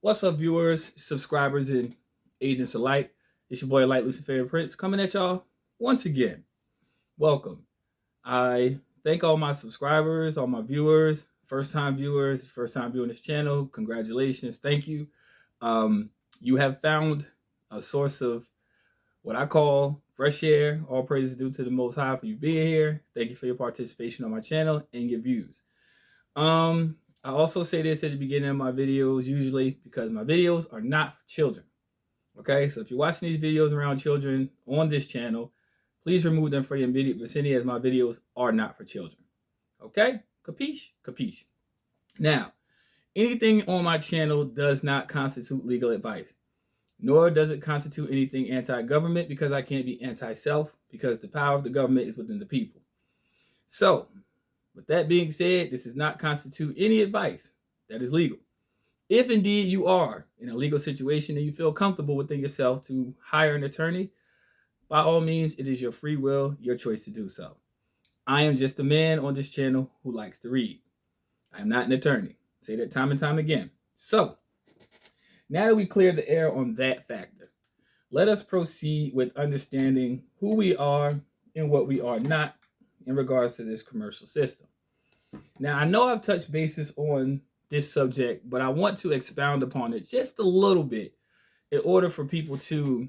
What's up, viewers, subscribers, and agents alike? It's your boy, Luciferian Prince, coming at y'all once again. Welcome. I thank all my subscribers, all my viewers, first time viewing this channel. Congratulations. Thank you. You have found a source of what I call fresh air. All praises due to the Most High for you being here. Thank you for your participation on my channel and your views. I also say this at the beginning of my videos, usually because my videos are not for children. Okay, so if you're watching these videos around children on this channel, please remove them from your immediate vicinity, as my videos are not for children. Okay, capiche? Capiche. Now, anything on my channel does not constitute legal advice, nor does it constitute anything anti-government, because I can't be anti-self, because the power of the government is within the people. So, with that being said, this does not constitute any advice that is legal. If indeed you are in a legal situation and you feel comfortable within yourself to hire an attorney, by all means, it is your free will, your choice to do so. I am just a man on this channel who likes to read. I am not an attorney. I say that time and time again. So, now that we cleared the air on that factor, let us proceed with understanding who we are and what we are not in regards to this commercial system. Now, I know I've touched bases on this subject, but I want to expound upon it just a little bit in order for people to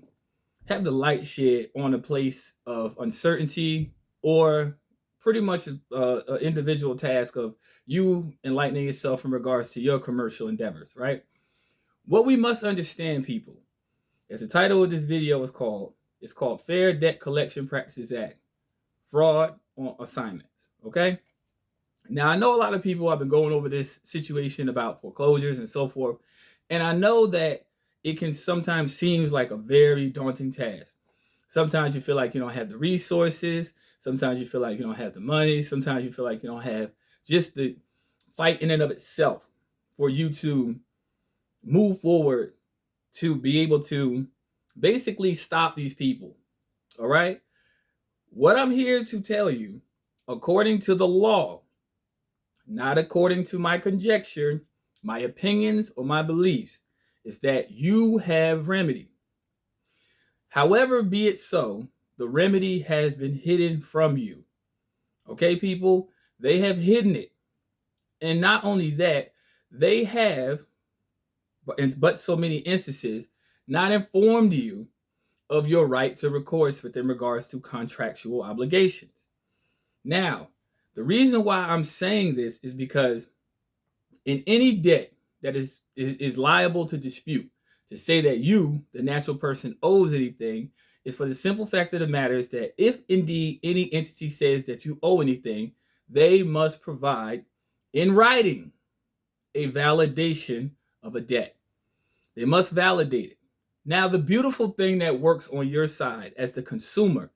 have the light shed on a place of uncertainty, or pretty much an individual task of you enlightening yourself in regards to your commercial endeavors, right? What we must understand, people, as the title of this video is called, it's called Fair Debt Collection Practices Act, Fraud on Assignments, okay? Now, I know a lot of people have been going over this situation about foreclosures and so forth, and I know that it can sometimes seem like a very daunting task. Sometimes you feel like you don't have the resources. Sometimes you feel like you don't have the money. Sometimes you feel like you don't have just the fight in and of itself for you to move forward to be able to basically stop these people, all right? What I'm here to tell you, according to the law, not according to my conjecture, my opinions, or my beliefs, is that you have remedy. However, be it so, the remedy has been hidden from you. Okay, people? They have hidden it. And not only that, they have, but so many instances, not informed you of your right to recourse within regards to contractual obligations. Now, the reason why I'm saying this is because in any debt that is liable to dispute, to say that you, the natural person, owes anything, is for the simple fact of the matter is that if indeed any entity says that you owe anything, they must provide in writing a validation of a debt. They must validate it. Now, the beautiful thing that works on your side as the consumer,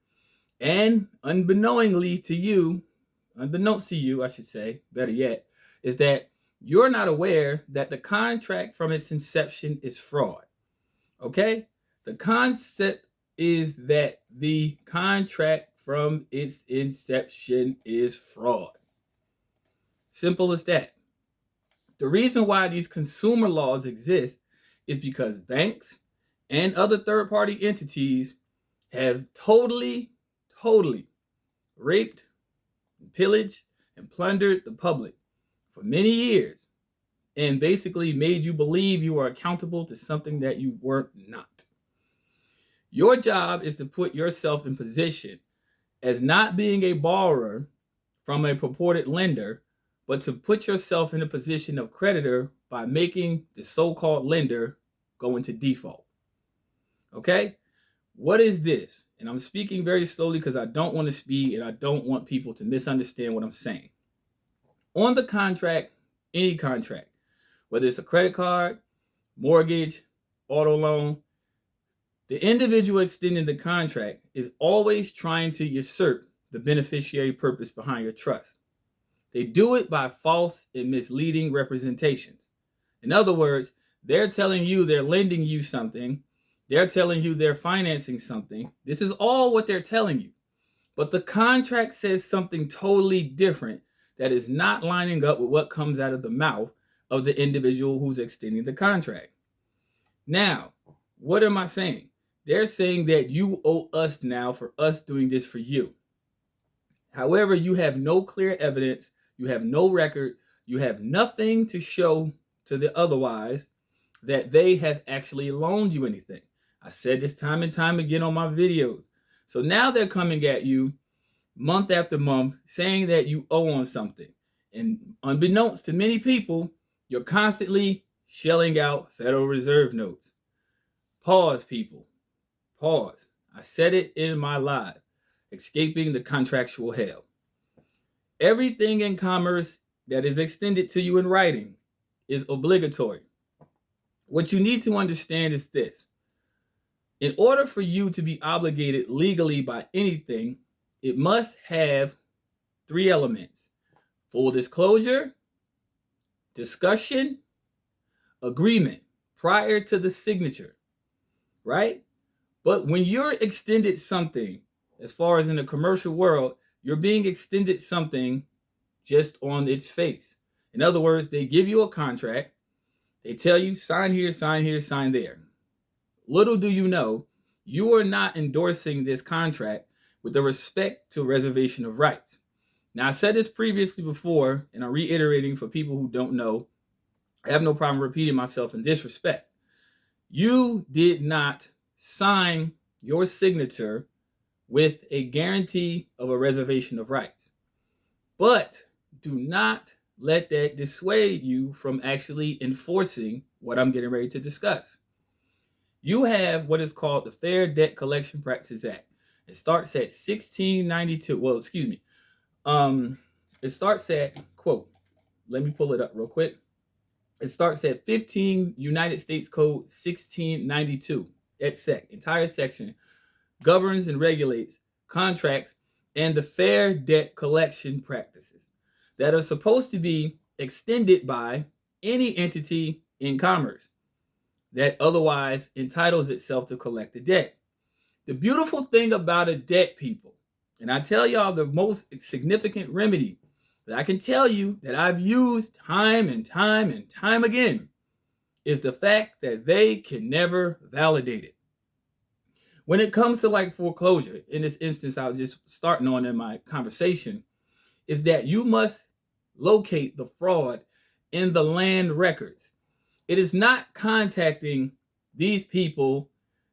and unbeknownst to you, I should say, better yet, is that you're not aware that the contract from its inception is fraud. Okay? The concept is that the contract from its inception is fraud. Simple as that. The reason why these consumer laws exist is because banks and other third-party entities have totally raped, pillaged, and plundered the public for many years, and basically made you believe you are accountable to something that you were not. Your job is to put yourself in position as not being a borrower from a purported lender, but to put yourself in a position of creditor by making the so-called lender go into default. Okay? What is this? And I'm speaking very slowly because I don't want to speed and I don't want people to misunderstand what I'm saying. On the contract, any contract, whether it's a credit card, mortgage, auto loan, the individual extending the contract is always trying to usurp the beneficiary purpose behind your trust. They do it by false and misleading representations. In other words, they're telling you they're lending you something. They're telling you they're financing something. This is all what they're telling you. But the contract says something totally different that is not lining up with what comes out of the mouth of the individual who's extending the contract. Now, what am I saying? They're saying that you owe us now for us doing this for you. However, you have no clear evidence, you have no record, you have nothing to show to the otherwise that they have actually loaned you anything. I said this time and time again on my videos. So now they're coming at you month after month saying that you owe on something. And unbeknownst to many people, you're constantly shelling out Federal Reserve notes. Pause, people. Pause. I said it in my live, Escaping the Contractual Hell. Everything in commerce that is extended to you in writing is obligatory. What you need to understand is this. In order for you to be obligated legally by anything, it must have three elements: full disclosure, discussion, agreement prior to the signature, right? But when you're extended something, as far as in the commercial world, you're being extended something just on its face. In other words, they give you a contract, they tell you sign here, sign there. Little do you know, you are not endorsing this contract with the respect to reservation of rights. Now, I said this previously before, and I'm reiterating for people who don't know. I have no problem repeating myself in this respect. You did not sign your signature with a guarantee of a reservation of rights. But do not let that dissuade you from actually enforcing what I'm getting ready to discuss. You have what is called the Fair Debt Collection Practices Act. It starts at 1692. Well, excuse me. It starts at, quote, let me pull it up real quick. It starts at 15 United States Code 1692. That entire section governs and regulates contracts and the fair debt collection practices that are supposed to be extended by any entity in commerce that otherwise entitles itself to collect the debt. The beautiful thing about a debt, people, and I tell y'all the most significant remedy that I can tell you that I've used time and time again is the fact that they can never validate it. When it comes to like foreclosure, in this instance, I was just starting on in my conversation, is that you must locate the fraud in the land records. It is not contacting these people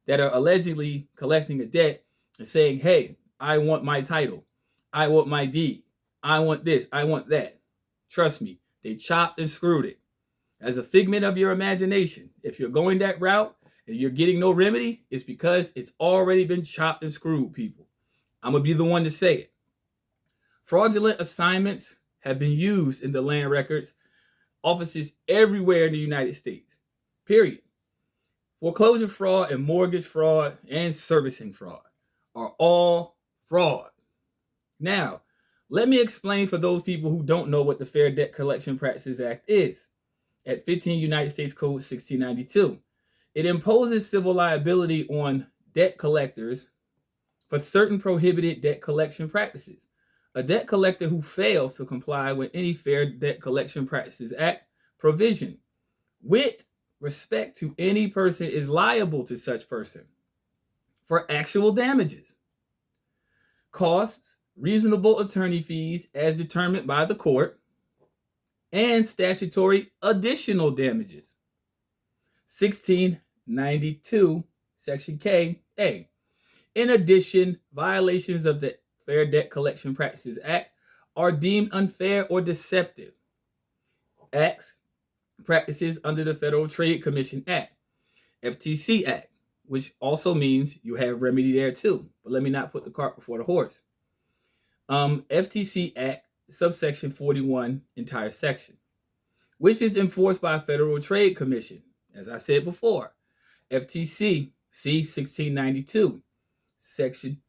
that are allegedly collecting a debt and saying, hey, I want my title, I want my deed, I want this, I want that. Trust me, they chopped and screwed it. As a figment of your imagination, if you're going that route and you're getting no remedy, it's because it's already been chopped and screwed, people. I'm going to be the one to say it. Fraudulent assignments have been used in the land records offices everywhere in the United States, period. Foreclosure fraud and mortgage fraud and servicing fraud are all fraud. Now, let me explain for those people who don't know what the Fair Debt Collection Practices Act is. At 15 United States Code 1692, it imposes civil liability on debt collectors for certain prohibited debt collection practices. A debt collector who fails to comply with any Fair Debt Collection Practices Act provision with respect to any person is liable to such person for actual damages, costs, reasonable attorney fees as determined by the court, and statutory additional damages. 1692, Section K.A. In addition, violations of the Fair Debt Collection Practices Act are deemed unfair or deceptive acts, practices under the Federal Trade Commission Act, FTC Act, which also means you have remedy there too. But let me not put the cart before the horse. FTC Act, subsection 41, entire section, which is enforced by Federal Trade Commission. As I said before, FTC, C 1692, section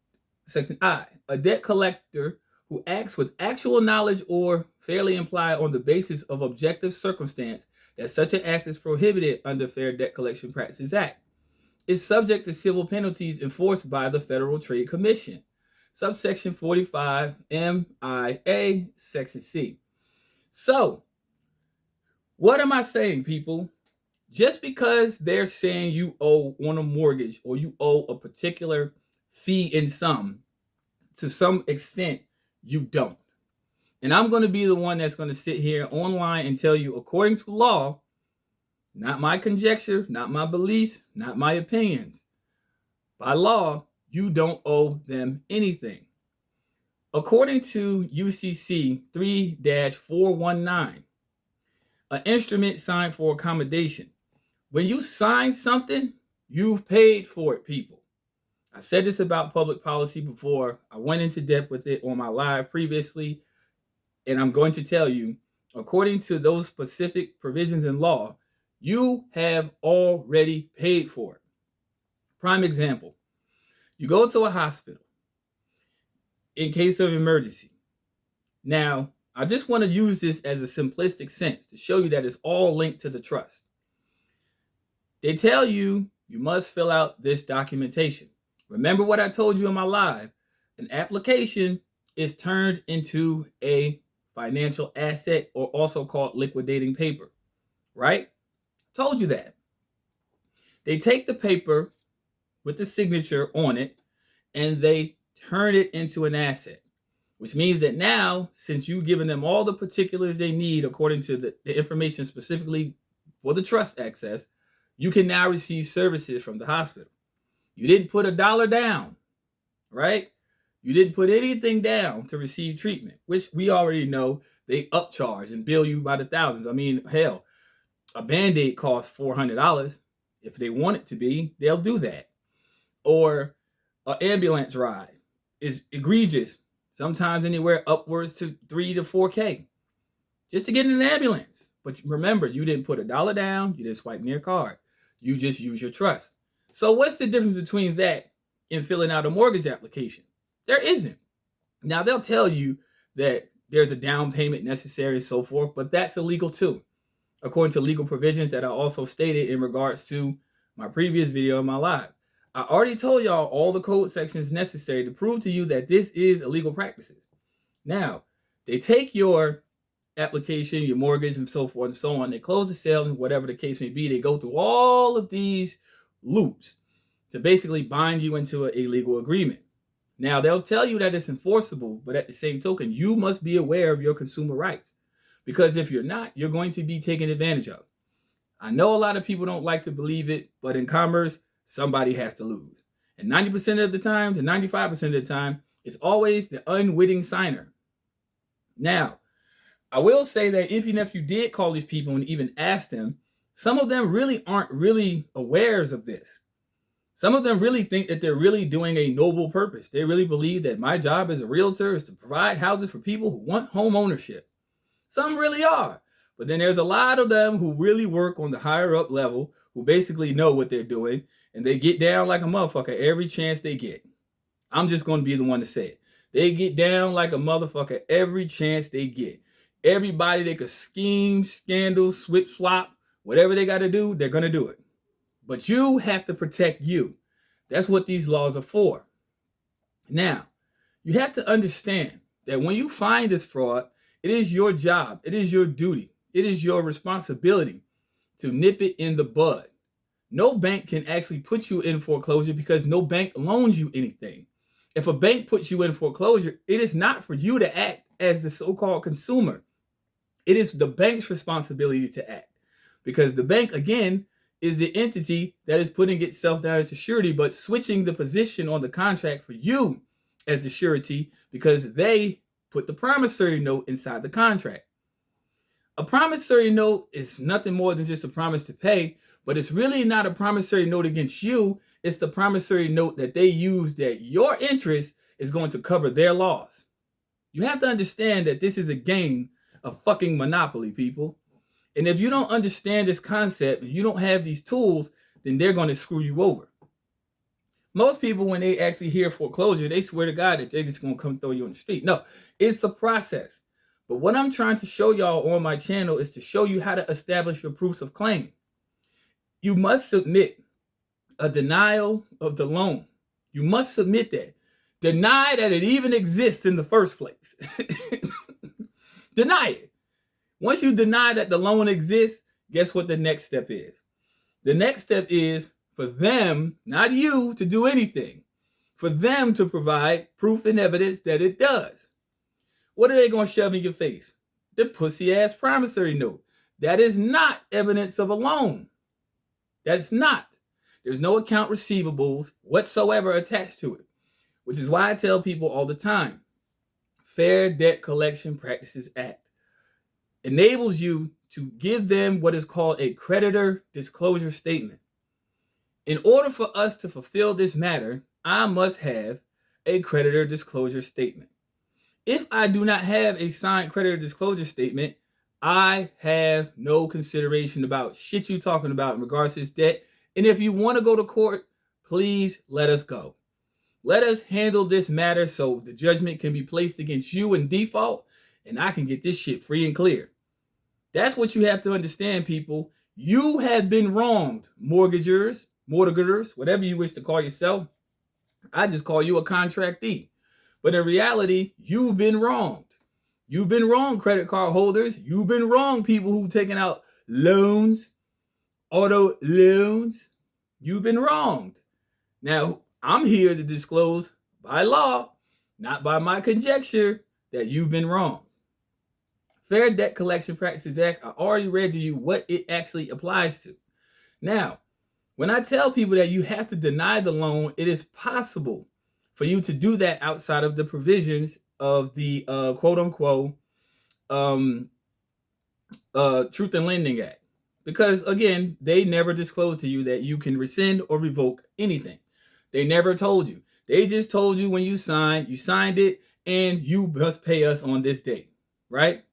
I. A debt collector who acts with actual knowledge or fairly imply on the basis of objective circumstance that such an act is prohibited under Fair Debt Collection Practices Act is subject to civil penalties enforced by the Federal Trade Commission. Subsection 45 MIA, section C. So, what am I saying, people? Just because they're saying you owe on a mortgage or you owe a particular fee in sum, to some extent, you don't. And I'm going to be the one that's going to sit here online and tell you, according to law, not my conjecture, not my beliefs, not my opinions, by law, you don't owe them anything. According to UCC 3-419, an instrument signed for accommodation. When you sign something, you've paid for it, people. I said this about public policy before. I went into depth with it on my live previously, and I'm going to tell you, according to those specific provisions in law, you have already paid for it. Prime example, you go to a hospital in case of emergency. Now, I just want to use this as a simplistic sense to show you that it's all linked to the trust. They tell you you must fill out this documentation. Remember what I told you in my live. An application is turned into a financial asset, or also called liquidating paper, right? Told you that. They take the paper with the signature on it and they turn it into an asset, which means that now, since you've given them all the particulars they need according to the information specifically for the trust access, you can now receive services from the hospital. You didn't put $1 down, right? You didn't put anything down to receive treatment, which we already know they upcharge and bill you by the thousands. I mean, hell, a Band-Aid costs $400. If they want it to be, they'll do that. Or an ambulance ride is egregious, sometimes anywhere upwards to $3 to $4K just to get in an ambulance. But remember, you didn't put $1 down, you didn't swipe near card, you just use your trust. So what's the difference between that and filling out a mortgage application? There isn't. Now, they'll tell you that there's a down payment necessary and so forth, but that's illegal too, according to legal provisions that I also stated in regards to my previous video in my live. I already told y'all all the code sections necessary to prove to you that this is illegal practices. Now, they take your application, your mortgage, and so forth and so on. They close the sale, and whatever the case may be, they go through all of these loops to basically bind you into a legal agreement. Now, they'll tell you that it's enforceable, but at the same token, you must be aware of your consumer rights. Because if you're not, you're going to be taken advantage of. I know a lot of people don't like to believe it, but in commerce, somebody has to lose. And 90% of the time to 95% of the time, it's always the unwitting signer. Now, I will say that even if you did call these people and even ask them, some of them really aren't really aware of this. Some of them really think that they're really doing a noble purpose. They really believe that my job as a realtor is to provide houses for people who want home ownership. Some really are. But then there's a lot of them who really work on the higher up level, who basically know what they're doing, and they get down like a motherfucker every chance they get. I'm just going to be the one to say it. They get down like a motherfucker every chance they get. Everybody they could scheme, scandal, swip, swap, whatever they got to do, they're going to do it. But you have to protect you. That's what these laws are for. Now, you have to understand that when you find this fraud, it is your job, it is your duty, it is your responsibility to nip it in the bud. No bank can actually put you in foreclosure because no bank loans you anything. If a bank puts you in foreclosure, it is not for you to act as the so-called consumer. It is the bank's responsibility to act, because the bank, again, is the entity that is putting itself down as a surety, but switching the position on the contract for you as the surety because they put the promissory note inside the contract. A promissory note is nothing more than just a promise to pay, but it's really not a promissory note against you. It's the promissory note that they use that your interest is going to cover their loss. You have to understand that this is a game of fucking Monopoly, people. And if you don't understand this concept, and you don't have these tools, then they're going to screw you over. Most people, when they actually hear foreclosure, they swear to God that they're just going to come throw you on the street. No, it's a process. But what I'm trying to show y'all on my channel is to show you how to establish your proofs of claim. You must submit a denial of the loan. You must submit that. Deny that it even exists in the first place. Deny it. Once you deny that the loan exists, guess what the next step is? The next step is for them, not you, to do anything. For them to provide proof and evidence that it does. What are they going to shove in your face? The pussy-ass promissory note. That is not evidence of a loan. That's not. There's no account receivables whatsoever attached to it, which is why I tell people all the time, Fair Debt Collection Practices Act enables you to give them what is called a creditor disclosure statement. In order for us to fulfill this matter, I must have a creditor disclosure statement. If I do not have a signed creditor disclosure statement, I have no consideration about shit you talking about in regards to this debt. And if you want to go to court, please let us go. Let us handle this matter so the judgment can be placed against you in default and I can get this shit free and clear. That's what you have to understand, people. You have been wronged, mortgagors, whatever you wish to call yourself. I just call you a contractee. But in reality, you've been wronged. You've been wrong, credit card holders. You've been wrong, people who've taken out loans, auto loans. You've been wronged. Now, I'm here to disclose by law, not by my conjecture, that you've been wrong. Fair Debt Collection Practices Act, I already read to you what it actually applies to. Now, when I tell people that you have to deny the loan, it is possible for you to do that outside of the provisions of the quote-unquote Truth in Lending Act. Because, again, they never disclosed to you that you can rescind or revoke anything. They never told you. They just told you when you signed it, and you must pay us on this date, right?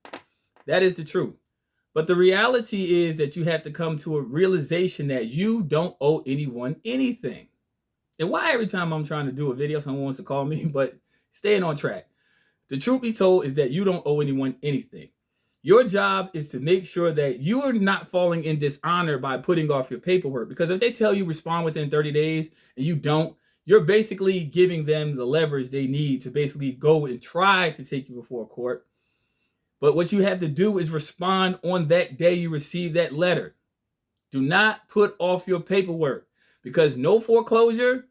That is the truth. But the reality is that you have to come to a realization that you don't owe anyone anything. And why every time I'm trying to do a video, someone wants to call me, but staying on track. The truth be told is that you don't owe anyone anything. Your job is to make sure that you are not falling in dishonor by putting off your paperwork. Because if they tell you respond within 30 days and you don't, you're basically giving them the leverage they need to basically go and try to take you before court. But what you have to do is respond on that day you receive that letter. Do not put off your paperwork, because no foreclosure,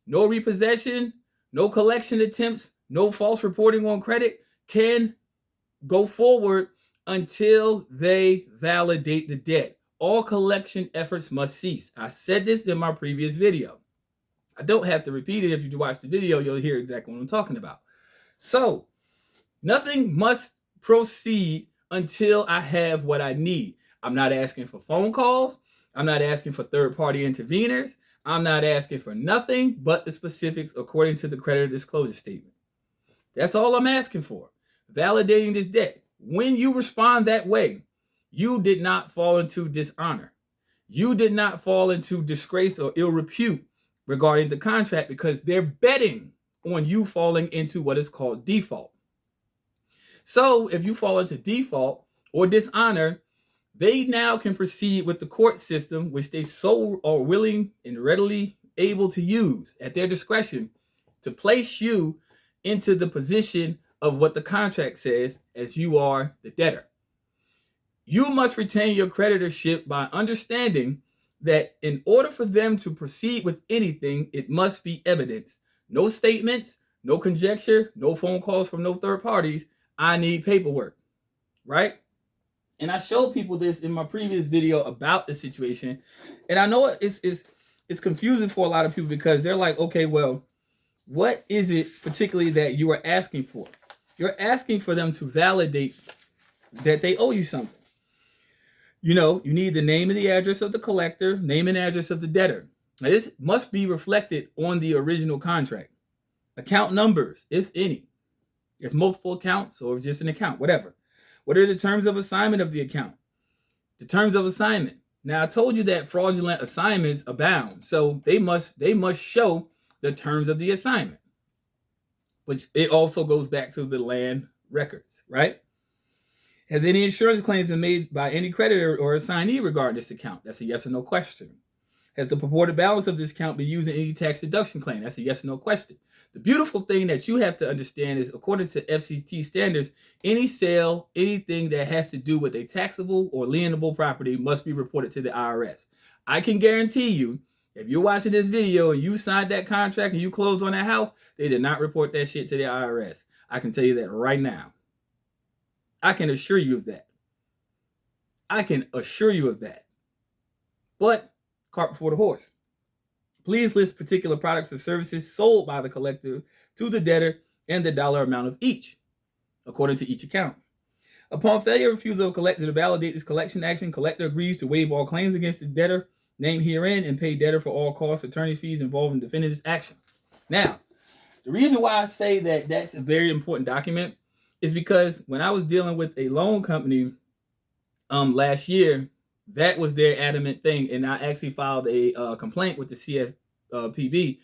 no repossession, no collection attempts, no false reporting on credit can go forward until they validate the debt. All collection efforts must cease. I said this in my previous video. I don't have to repeat it. If you watch the video, you'll hear exactly what I'm talking about. So, nothing must proceed until I have what I need. I'm not asking for phone calls. I'm not asking for third-party interveners. I'm not asking for nothing but the specifics according to the creditor disclosure statement. That's all I'm asking for. Validating this debt. When you respond that way, you did not fall into dishonor. You did not fall into disgrace or ill repute regarding the contract, because they're betting on you falling into what is called default. So if you fall into default or dishonor, they now can proceed with the court system, which they so are willing and readily able to use at their discretion to place you into the position of what the contract says, as you are the debtor. You must retain your creditorship by understanding that in order for them to proceed with anything, it must be evidence. No statements, no conjecture, no phone calls from no third parties. I need paperwork, right? And I showed people this in my previous video about the situation. And I know it's confusing for a lot of people, because they're like, okay, well, what is it particularly that you are asking for? You're asking for them to validate that they owe you something. You know, you need the name and the address of the collector, name and address of the debtor. Now, this must be reflected on the original contract. Account numbers, if any. If multiple accounts or just an account, whatever. What are the terms of assignment of the account? The terms of assignment. Now, I told you that fraudulent assignments abound, so they must show the terms of the assignment, which it also goes back to the land records, right? Has any insurance claims been made by any creditor or assignee regarding this account? That's a yes or no question. Has the purported balance of this account been used in any tax deduction claim? That's a yes or no question. The beautiful thing that you have to understand is, according to FCT standards, any sale, anything that has to do with a taxable or lienable property must be reported to the IRS. I can guarantee you, if you're watching this video and you signed that contract and you closed on that house, they did not report that shit to the IRS. I can tell you that right now. I can assure you of that. I can assure you of that. But, cart before the horse. Please list particular products or services sold by the collector to the debtor and the dollar amount of each, according to each account. Upon failure or refusal of collector to validate this collection action, collector agrees to waive all claims against the debtor named herein and pay debtor for all costs, attorney's fees involved in defending this action. Now, the reason why I say that that's a very important document is because when I was dealing with a loan company last year, that was their adamant thing, and I actually filed a complaint with the CFPB,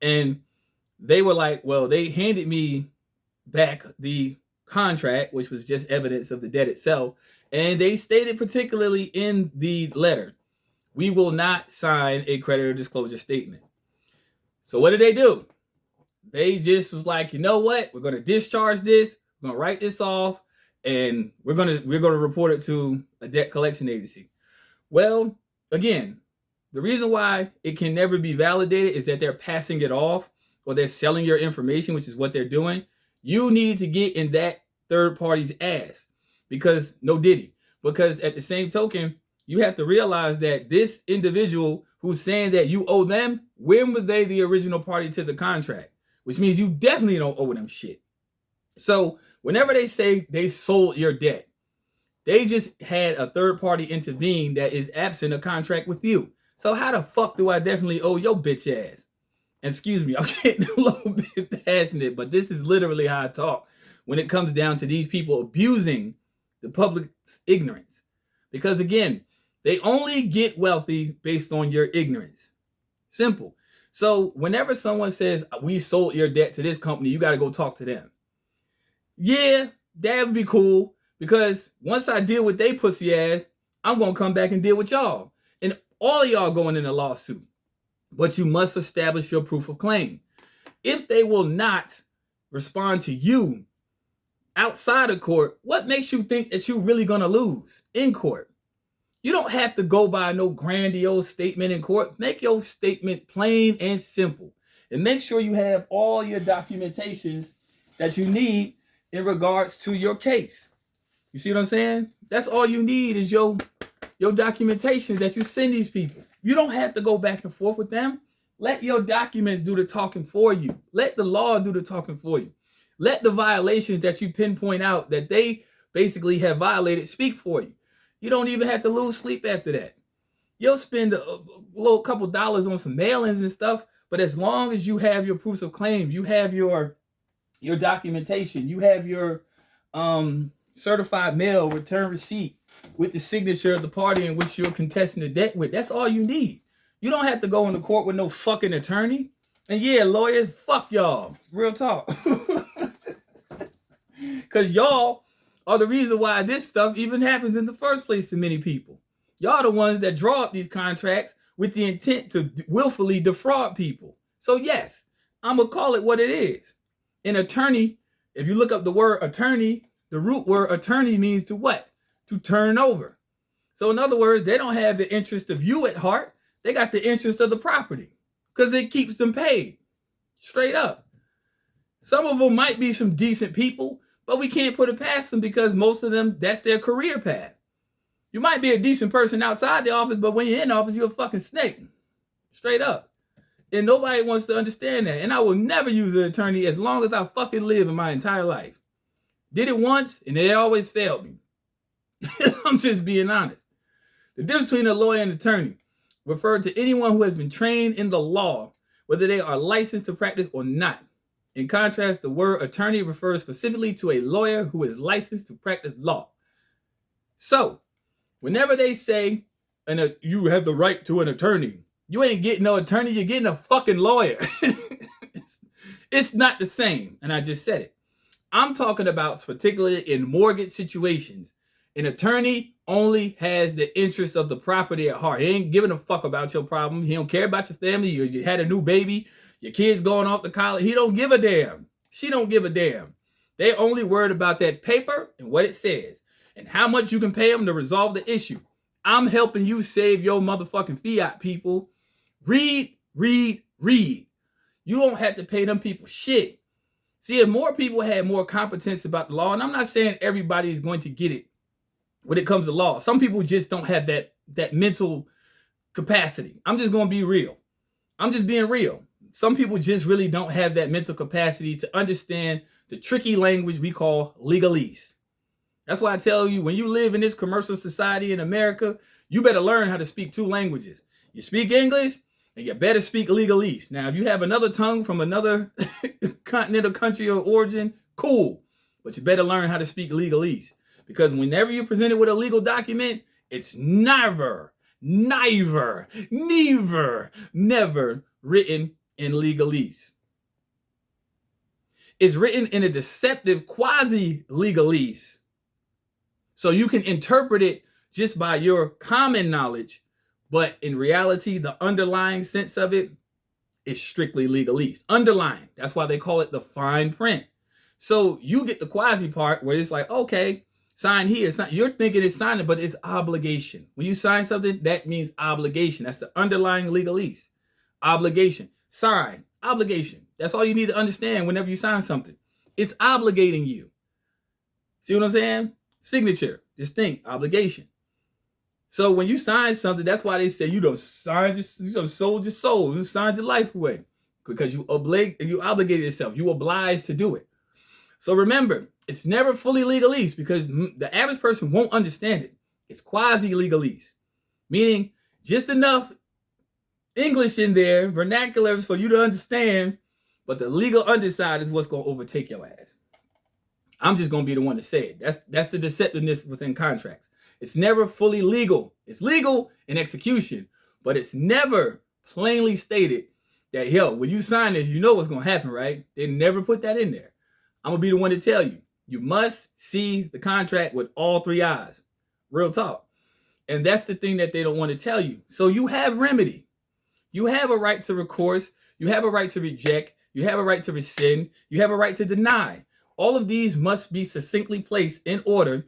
and they were like, well, they handed me back the contract, which was just evidence of the debt itself, and they stated particularly in the letter, we will not sign a creditor disclosure statement. So what did they do? They just was like, you know what? We're going to discharge this. We're going to write this off, and we're going to report it to a debt collection agency. Well, again, the reason why it can never be validated is that they're passing it off or they're selling your information, which is what they're doing. You need to get in that third party's ass because at the same token, you have to realize that this individual who's saying that you owe them, when were they the original party to the contract? Which means you definitely don't owe them shit. So whenever they say they sold your debt, they just had a third party intervene that is absent a contract with you. So how the fuck do I definitely owe your bitch ass? And excuse me, I'm getting a little bit passionate, but this is literally how I talk when it comes down to these people abusing the public's ignorance. Because again, they only get wealthy based on your ignorance. Simple. So whenever someone says, we sold your debt to this company, you got to go talk to them. Yeah, that would be cool. Because once I deal with they pussy ass, I'm going to come back and deal with y'all. And all of y'all going in a lawsuit. But you must establish your proof of claim. If they will not respond to you outside of court, what makes you think that you're really going to lose in court? You don't have to go by no grandiose statement in court. Make your statement plain and simple. And make sure you have all your documentations that you need in regards to your case. You see what I'm saying? That's all you need is your documentation that you send these people. You don't have to go back and forth with them. Let your documents do the talking for you. Let the law do the talking for you. Let the violations that you pinpoint out that they basically have violated speak for you. You don't even have to lose sleep after that. You'll spend a little couple dollars on some mailings and stuff, but as long as you have your proofs of claim, you have your documentation, you have your certified mail return receipt with the signature of the party in which you're contesting the debt with. That's all you need. You don't have to go into court with no fucking attorney. And yeah, lawyers, fuck y'all. Real talk. Because y'all are the reason why this stuff even happens in the first place to many people. Y'all the ones that draw up these contracts with the intent to willfully defraud people. So yes, I'm going to call it what it is. An attorney, if you look up the word attorney, the root word attorney means to what? To turn over. So in other words, they don't have the interest of you at heart. They got the interest of the property because it keeps them paid. Straight up. Some of them might be some decent people, but we can't put it past them because most of them, that's their career path. You might be a decent person outside the office, but when you're in the office, you're a fucking snake. Straight up. And nobody wants to understand that. And I will never use an attorney as long as I fucking live in my entire life. Did it once, and it always failed me. I'm just being honest. The difference between a lawyer and an attorney referred to anyone who has been trained in the law, whether they are licensed to practice or not. In contrast, the word attorney refers specifically to a lawyer who is licensed to practice law. So, whenever they say, you have the right to an attorney, you ain't getting no attorney, you're getting a fucking lawyer. It's not the same, and I just said it. I'm talking about particularly in mortgage situations. An attorney only has the interest of the property at heart. He ain't giving a fuck about your problem. He don't care about your family. You had a new baby. Your kid's going off to college. He don't give a damn. She don't give a damn. They only worried about that paper and what it says and how much you can pay them to resolve the issue. I'm helping you save your motherfucking fiat, people. Read, read, read. You don't have to pay them people shit. See, if more people had more competence about the law, and I'm not saying everybody is going to get it when it comes to law. Some people just don't have that mental capacity. I'm just going to be real. I'm just being real. Some people just really don't have that mental capacity to understand the tricky language we call legalese. That's why I tell you, when you live in this commercial society in America, you better learn how to speak two languages. You speak English, and you better speak legalese. Now, if you have another tongue from another continent or country of origin, cool. But you better learn how to speak legalese. Because whenever you're presented with a legal document, it's never written in legalese. It's written in a deceptive quasi-legalese. So you can interpret it just by your common knowledge, but in reality, the underlying sense of it is strictly legalese. Underlying. That's why they call it the fine print. So you get the quasi part where it's like, okay, sign here. It's not, you're thinking it's signing, but it's obligation. When you sign something, that means obligation. That's the underlying legalese. Obligation. Sign. Obligation. That's all you need to understand whenever you sign something. It's obligating you. See what I'm saying? Signature. Just think. Obligation. So when you sign something, that's why they say you don't sign, you don't sold your soul, you signed your life away, because you obligated yourself, you obliged to do it. So remember, it's never fully legalese because the average person won't understand it. It's quasi-legalese, meaning just enough English in there, vernaculars for you to understand, but the legal underside is what's going to overtake your ass. I'm just going to be the one to say it. That's the deceptiveness within contracts. It's never fully legal. It's legal in execution, but it's never plainly stated that, yo, when you sign this, you know what's going to happen, right? They never put that in there. I'm going to be the one to tell you. You must see the contract with all three eyes. Real talk. And that's the thing that they don't want to tell you. So you have remedy. You have a right to recourse. You have a right to reject. You have a right to rescind. You have a right to deny. All of these must be succinctly placed in order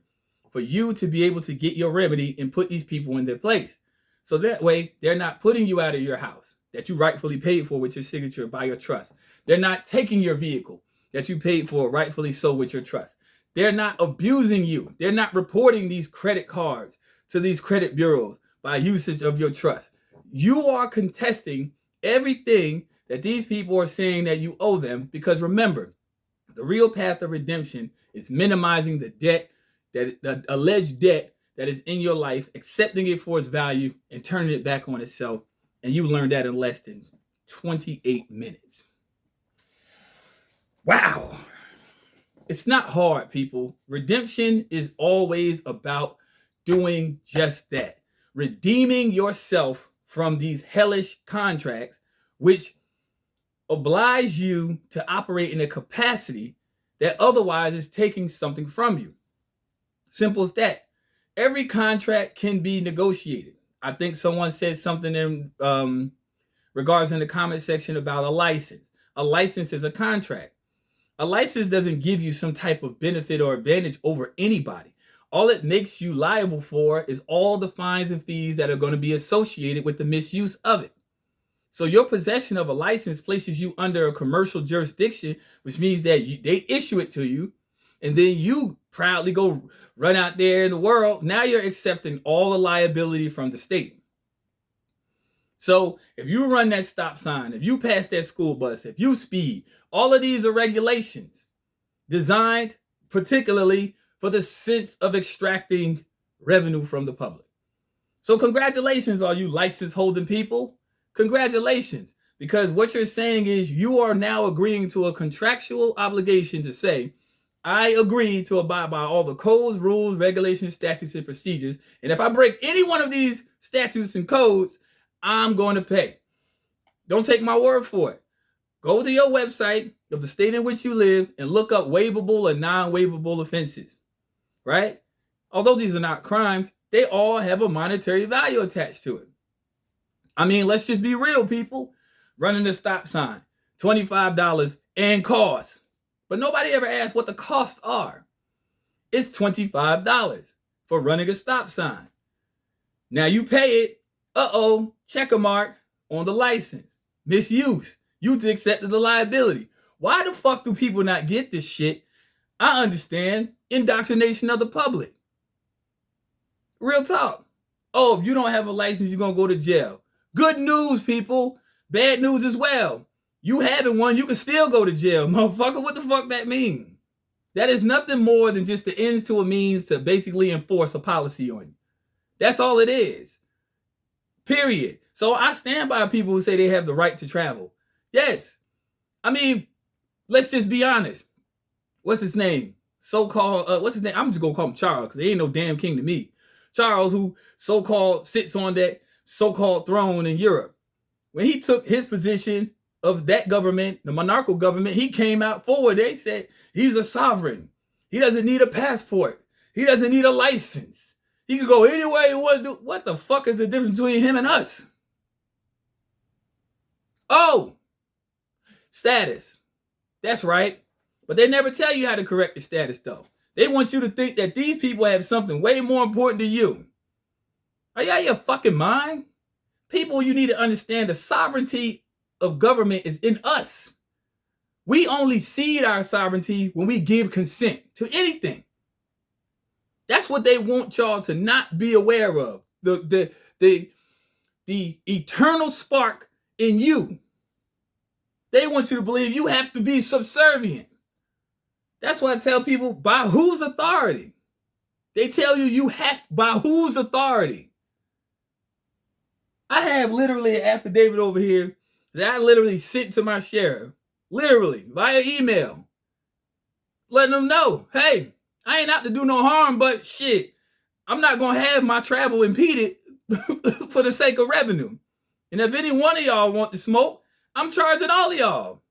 for you to be able to get your remedy and put these people in their place. So that way, they're not putting you out of your house that you rightfully paid for with your signature by your trust. They're not taking your vehicle that you paid for rightfully so with your trust. They're not abusing you. They're not reporting these credit cards to these credit bureaus by usage of your trust. You are contesting everything that these people are saying that you owe them, because remember, the real path of redemption is minimizing the debt, that the alleged debt that is in your life, accepting it for its value and turning it back on itself. And you learned that in less than 28 minutes. Wow. It's not hard, people. Redemption is always about doing just that. Redeeming yourself from these hellish contracts, which oblige you to operate in a capacity that otherwise is taking something from you. Simple as that. Every contract can be negotiated. I think someone said something in regards in the comment section about a license. A license is a contract. A license doesn't give you some type of benefit or advantage over anybody. All it makes you liable for is all the fines and fees that are going to be associated with the misuse of it. So your possession of a license places you under a commercial jurisdiction, which means that they issue it to you, and then you proudly go run out there in the world. Now you're accepting all the liability from the state. So if you run that stop sign, if you pass that school bus, if you speed, all of these are regulations designed particularly for the sense of extracting revenue from the public. So congratulations, all you license holding people. Congratulations, because what you're saying is you are now agreeing to a contractual obligation to say, I agree to abide by all the codes, rules, regulations, statutes, and procedures. And if I break any one of these statutes and codes, I'm going to pay. Don't take my word for it. Go to your website of the state in which you live and look up waivable and non-waivable offenses, right? Although these are not crimes, they all have a monetary value attached to it. I mean, let's just be real, people. Running a stop sign, $25 and costs. But nobody ever asks what the costs are. It's $25 for running a stop sign. Now you pay it. Check a mark on the license. Misuse. You accepted the liability. Why the fuck do people not get this shit? I understand indoctrination of the public. Real talk. Oh, if you don't have a license, you're going to go to jail. Good news, people. Bad news as well. You having one, you can still go to jail. Motherfucker, what the fuck that mean? That is nothing more than just the ends to a means to basically enforce a policy on you. That's all it is. Period. So I stand by people who say they have the right to travel. Yes. I mean, let's just be honest. What's his name? What's his name? I'm just going to call him Charles because he ain't no damn king to me. Charles, who so-called sits on that so-called throne in Europe. When he took his position of that government, the monarchical government, he came out forward. They said he's a sovereign. He doesn't need a passport. He doesn't need a license. He can go anywhere he wants to do. What the fuck is the difference between him and us? Oh, status. That's right. But they never tell you how to correct the status, though. They want you to think that these people have something way more important than you. Are you out of your fucking mind? People, you need to understand the sovereignty of government is in us. We only cede our sovereignty when we give consent to anything. That's what they want y'all to not be aware of. The eternal spark in you. They want you to believe you have to be subservient. That's why I tell people, by whose authority? They tell you you have, by whose authority? I have literally an affidavit over here that I literally sent to my sheriff, literally via email, letting them know, hey, I ain't out to do no harm, but shit, I'm not going to have my travel impeded for the sake of revenue. And if any one of y'all want to smoke, I'm charging all of y'all.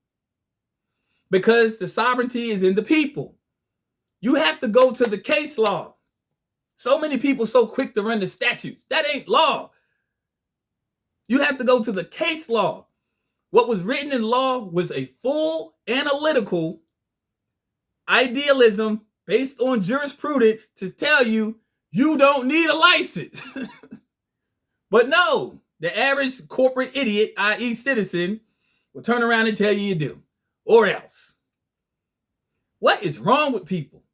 Because the sovereignty is in the people. You have to go to the case law. So many people so quick to run the statutes. That ain't law. You have to go to the case law. What was written in law was a full analytical idealism based on jurisprudence to tell you you don't need a license. But no, the average corporate idiot, i.e. citizen, will turn around and tell you do. Or else. What is wrong with people?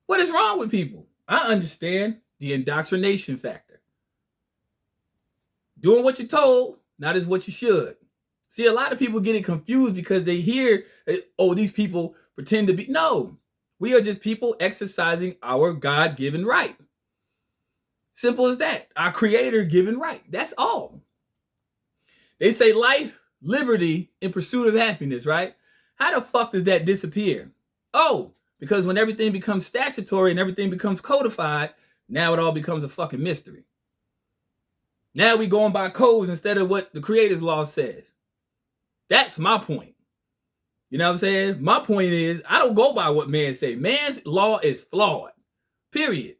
What is wrong with people? I understand the indoctrination factor. Doing what you're told, not as what you should. See, a lot of people get it confused because they hear, oh, these people pretend to be. No, we are just people exercising our God-given right. Simple as that. Our creator-given right. That's all. They say life, liberty, in pursuit of happiness, right? How the fuck does that disappear? Oh, because when everything becomes statutory and everything becomes codified, now it all becomes a fucking mystery. Now we going by codes instead of what the creator's law says. That's my point. You know what I'm saying? My point is, I don't go by what man say. Man's law is flawed. Period.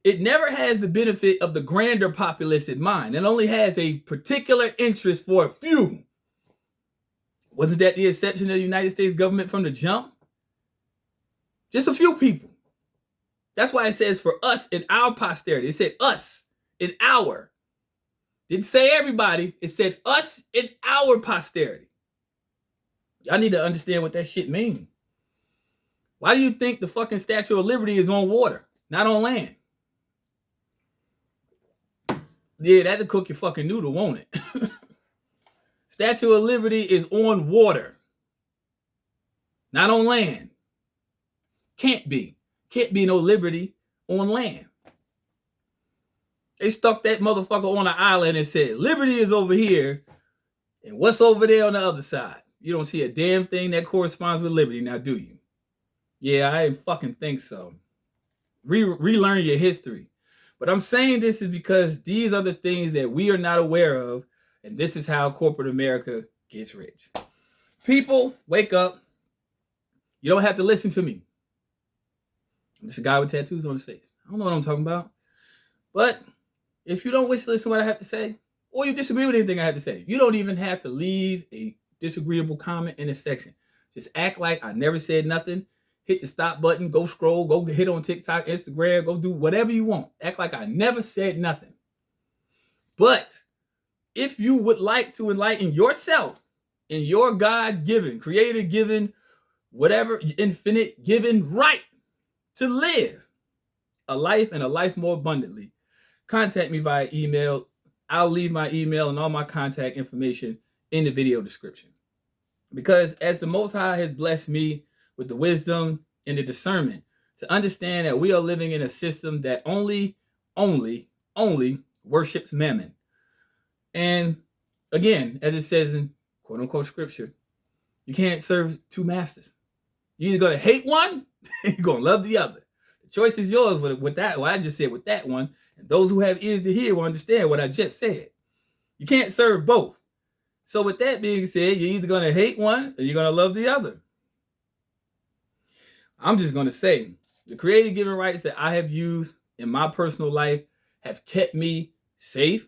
It never has the benefit of the grander populace in mind. It only has a particular interest for a few. Wasn't that the exception of the United States government from the jump? Just a few people. That's why it says for us and our posterity. It said us and our. Didn't say everybody. It said us and our posterity. Y'all need to understand what that shit means. Why do you think the fucking Statue of Liberty is on water, not on land? Yeah, that'll cook your fucking noodle, won't it? Statue of Liberty is on water, not on land. Can't be no liberty on land. They stuck that motherfucker on an island and said, liberty is over here, and what's over there on the other side? You don't see a damn thing that corresponds with liberty now, do you? Yeah, I didn't fucking think so. Relearn your history. But I'm saying this is because these are the things that we are not aware of, and this is how corporate America gets rich. People, wake up. You don't have to listen to me. I'm just a guy with tattoos on his face. I don't know what I'm talking about. But if you don't wish to listen to what I have to say, or you disagree with anything I have to say, you don't even have to leave a disagreeable comment in this section. Just act like I never said nothing. hit the stop button, go scroll, go hit on TikTok, Instagram, go do whatever you want. Act like I never said nothing. But if you would like to enlighten yourself in your God-given, creator-given, whatever, infinite given right to live a life and a life more abundantly, contact me via email. I'll leave my email and all my contact information in the video description. Because as the Most High has blessed me with the wisdom and the discernment to understand that we are living in a system that only worships mammon. And again, as it says in quote unquote scripture, you can't serve two masters. You're either going to hate one, or you're going to love the other. The choice is yours with that. What I just said with that one. And those who have ears to hear will understand what I just said. You can't serve both. So with that being said, you're either going to hate one or you're going to love the other. I'm just going to say, the creative given rights that I have used in my personal life have kept me safe,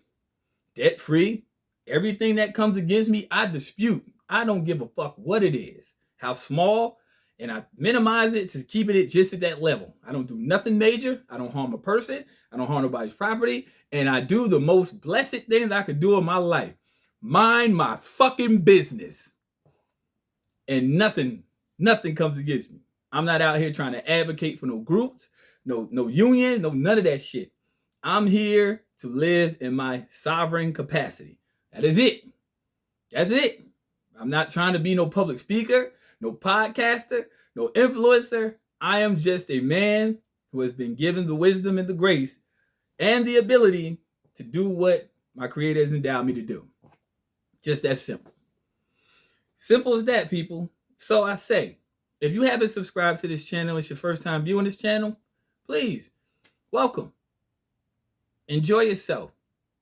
debt-free. Everything that comes against me, I dispute. I don't give a fuck what it is, how small, and I minimize it to keeping it just at that level. I don't do nothing major. I don't harm a person. I don't harm nobody's property. And I do the most blessed things I could do in my life. Mind my fucking business. And nothing comes against me. I'm not out here trying to advocate for no groups, no union, none of that shit. I'm here to live in my sovereign capacity. That is it. That's it. I'm not trying to be no public speaker, no podcaster, no influencer. I am just a man who has been given the wisdom and the grace and the ability to do what my Creator has endowed me to do. Just that simple. Simple as that, people. So I say, if you haven't subscribed to this channel, it's your first time viewing this channel, please, welcome. Enjoy yourself.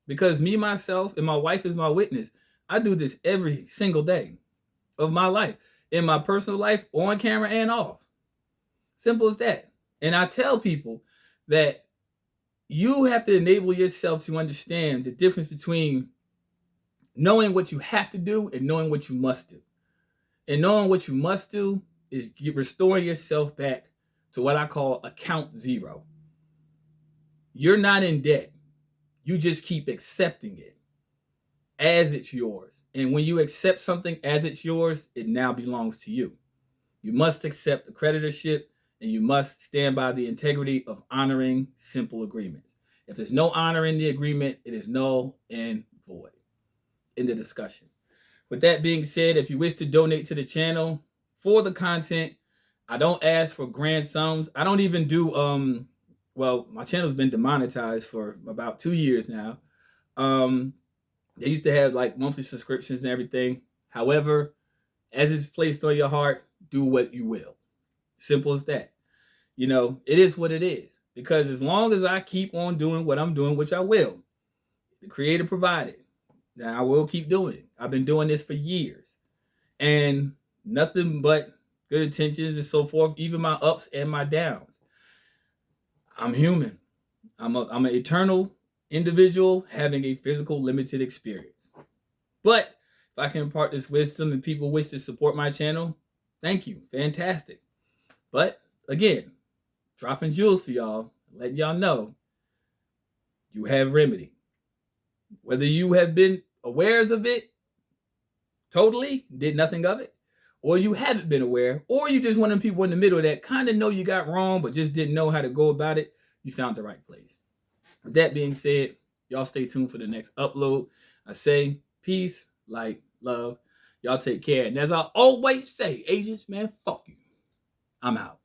Because me, myself, and my wife is my witness. I do this every single day of my life. In my personal life, on camera and off. Simple as that. And I tell people that you have to enable yourself to understand the difference between knowing what you have to do and knowing what you must do. And knowing what you must do is restoring yourself back to what I call account zero. You're not in debt. You just keep accepting it as it's yours. And when you accept something as it's yours, it now belongs to you. You must accept the creditorship and you must stand by the integrity of honoring simple agreements. If there's no honor in the agreement, it is null and void. In the discussion. With that being said, if you wish to donate to the channel for the content, I don't ask for grand sums. I don't even do, well, my channel's been demonetized for about 2 years now. They used to have like monthly subscriptions and everything. However, as it's placed on your heart, do what you will. Simple as that. You know, it is what it is. Because as long as I keep on doing what I'm doing, which I will, the Creator provided, then I will keep doing it. I've been doing this for years. And nothing but good intentions and so forth, even my ups and my downs. I'm human. I'm an eternal individual having a physical limited experience. But if I can impart this wisdom and people wish to support my channel, thank you. Fantastic. But again, dropping jewels for y'all, letting y'all know you have remedy. Whether you have been aware of it totally, did nothing of it, or you haven't been aware, or you just one of the people in the middle that kind of know you got wrong, but just didn't know how to go about it, you found the right place. With that being said, y'all stay tuned for the next upload. I say peace, light, love. Y'all take care. And as I always say, agents, man, fuck you. I'm out.